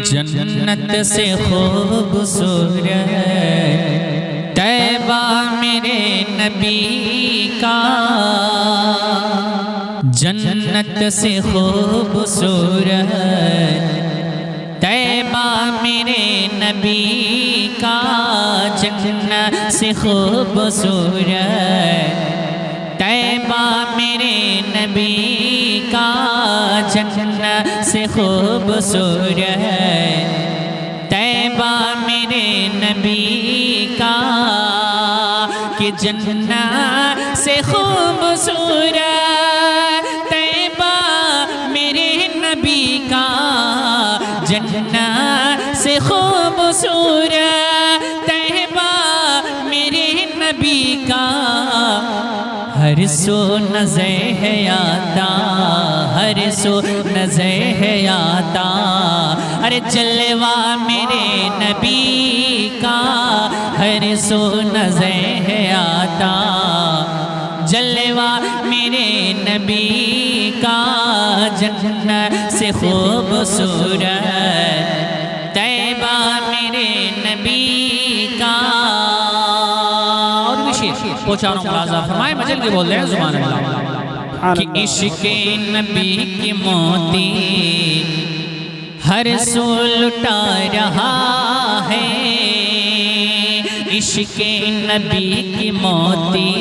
जन्नत से खूबसूरत तैबा मेरे नबी का, जन्नत से खूबसूरत तैबा मेरे नबी का, जन्नत से खूबसूरत तैबा मेरे नबी का, जन्नत से खूबसूरत तैबा मेरे नबी का, कि जन्नत से खूबसूरत तैबा मेरे नबी का, जन्नत से खूबसूरत तैबा मेरे नबी का, हर सो नज़र है आता, हर सो नज़र है आता, अरे जलवा मेरे नबी का, हर सो नज़र है आता, जलवा मेरे नबी का, जन्नत से खूबसूरत तैबा मेरे नबी का। पहुँचा रहा हूँ मुलाज़ा फरमाए, मजल के बोल रहे हैं ज़ुबान अल्लाह कि इश्क़ नबी की मोती हर सो लुटा रहा है, इश्क़ नबी की मोती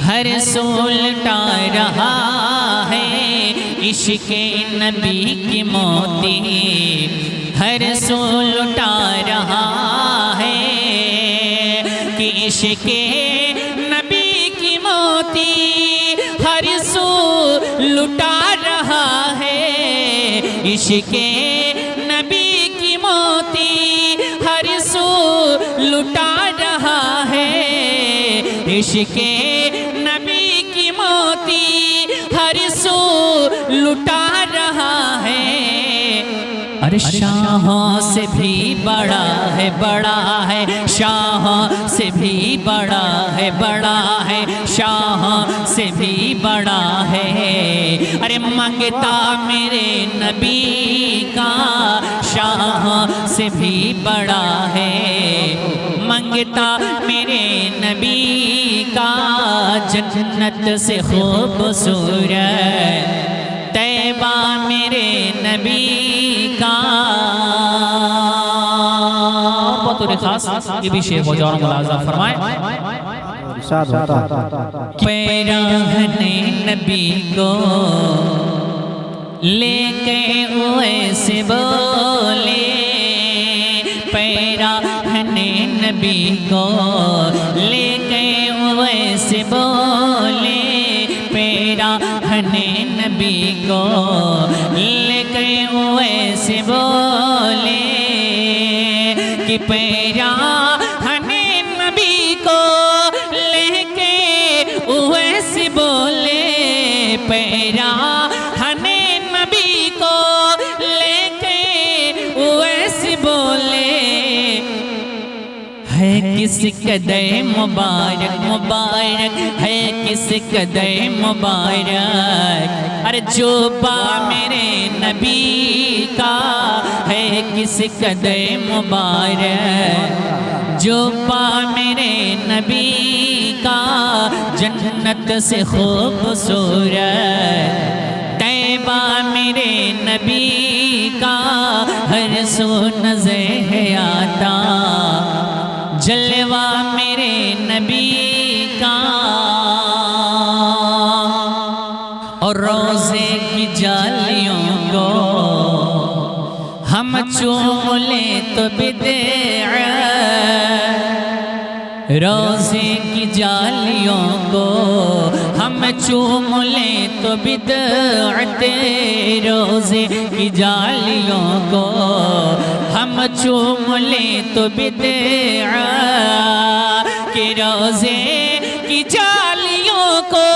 हर सो लुटा रहा है, इश्क़ नबी की मोती हर सो लुटा रहा है, कि इश्क़ नबी की मोती हर सो लुटा रहा है, इश्क़ नबी की मोती हर सो लुटा रहा है, इश्क़ नबी की मोती हर सो लुटा रहा है, अरे शाहों से भी बड़ा है, बड़ा है शाहों से भी बड़ा है, बड़ा है शाहों से भी बड़ा है, अरे मंगता मेरे नबी का शाहों से भी बड़ा है, मंगता मेरे नबी का, जन्नत से खूबसूरत तैबा मेरे नबी का। बहुत खास ये भी शेर हो जाओ मुलाज़ा फरमाए, पैराहने नबी को लेके ऐसे बोले, पैराहने नबी को लेके ऐसे बोले, पैराहने नबी को लेके ऐसे बोले, कि पैराहने नबी को लेके ऐसे बोले, पैराहने नबी को लेके ऐसे बोले, है किस कदर मुबारक, मुबारक है किस कदर मुबारक, अरे जो बा मेरे नबी का, है किस कदर मुबारक, जो बा मेरे नबी का, जन्नत से खूबसूरत तैबा मेरे नबी का, हर सो नज़र है आता, जलवा मेरे नबी का, और रोज़े की जालियों को हम चूम ले तो बिदअत, रोज़े की जालियों को हम चूम ले तो बिदअत, रोज़े की जालियों को हम चूम ले तो बिदअत, कि रोज़े की जालियों को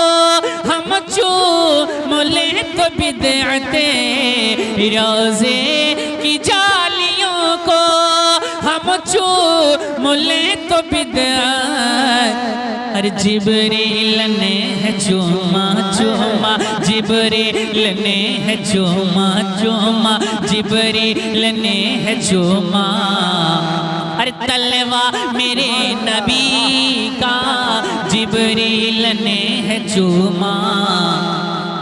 हम चूम ले तो बिदअत, रोज़े की जालियों को हम चूम ले तो बिदअत, अरे जिब्रील ने चूमा चूमा जिब्रील ने है चूमा चूमा जिब्रील ने है चूमा। अरे तलवा मेरे नबी का जिब्रील ने है चूमा।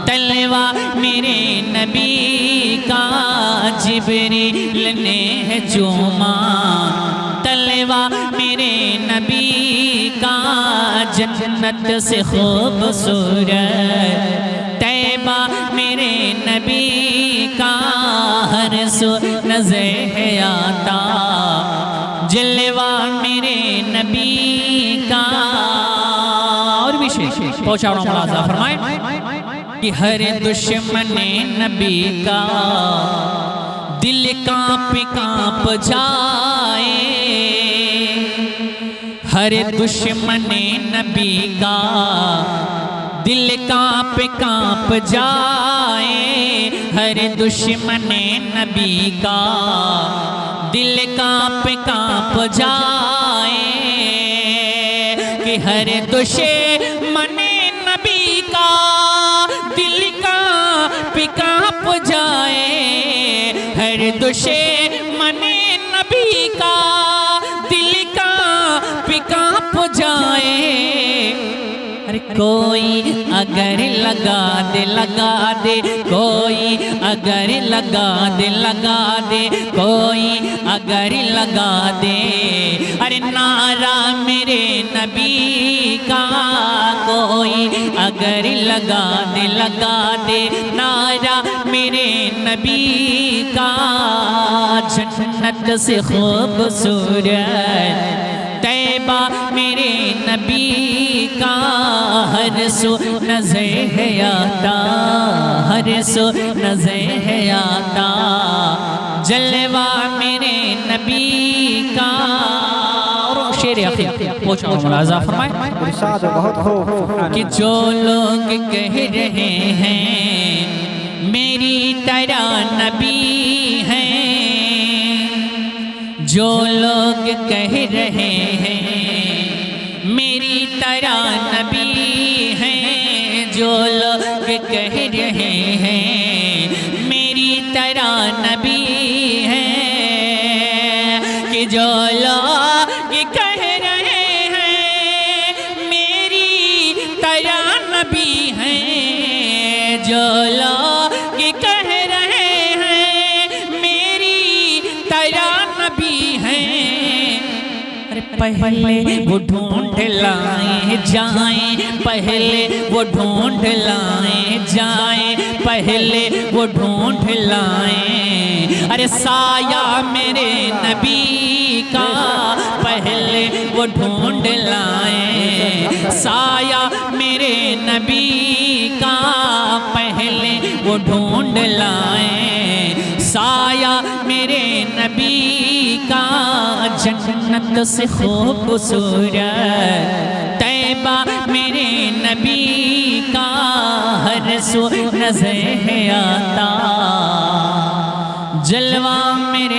तलवा मेरे नबी का जिब्रील ने है चूमा। तलवा मेरे नबी का जन्नत से खूबसूरत तैबा मेरे नबी का हर सो नज़र आता। जलवा मेरे नबी का और विशेष पहुँचा रहा हूँ मुलाज़ा फरमाए कि हर दुश्मन नबी का दिल काँप काँप जाए। हर दुश्मन नबी का दिल काँप काँप जाए। हर दुश्मन नबी का दिल काँप काँप जाए कि हर दुश्मन नबी का दिल काँप काँप जाए। हर दुश्मन नबी का दिल काँप काँप जाए। अरे कोई अगर लगा दे कोई अगर लगा दे कोई अगर लगा दे। अरे नारा मेरे नबी का कोई अगर लगा दे नारा मेरे नबी का जन्नत से खूबसूरत तैबा मेरे नबी का हर सो नज़र आता। हर सो नज़र आता। जलवा मेरे नबी का शेर आखिर पूछो मुलाज़ा फरमाए कि जो लोग कह रहे हैं मेरी तरह नबी हैं। जो लोग कह रहे हैं मेरी तरह नबी हैं। जो लोग कह रहे हैं मेरी तरह नबी हैं कि जो लोग कह रहे हैं मेरी तरह नबी हैं। जो लोग कह रहे हैं मेरी तरह नबी हैं। अरे पहले वो ढूंढ लाए जाएं पहले वो ढूंढ लाए जाएं पहले वो ढूंढ लाए। अरे साया मेरे नबी का पहले वो ढूंढ लाए। साया मेरे नबी का पहले वो ढूंढ लाए। साया मेरे नबी का जन्नत से खूबसूरत तैबा मेरे नबी का हर सो नज़र आता। जलवा मेरे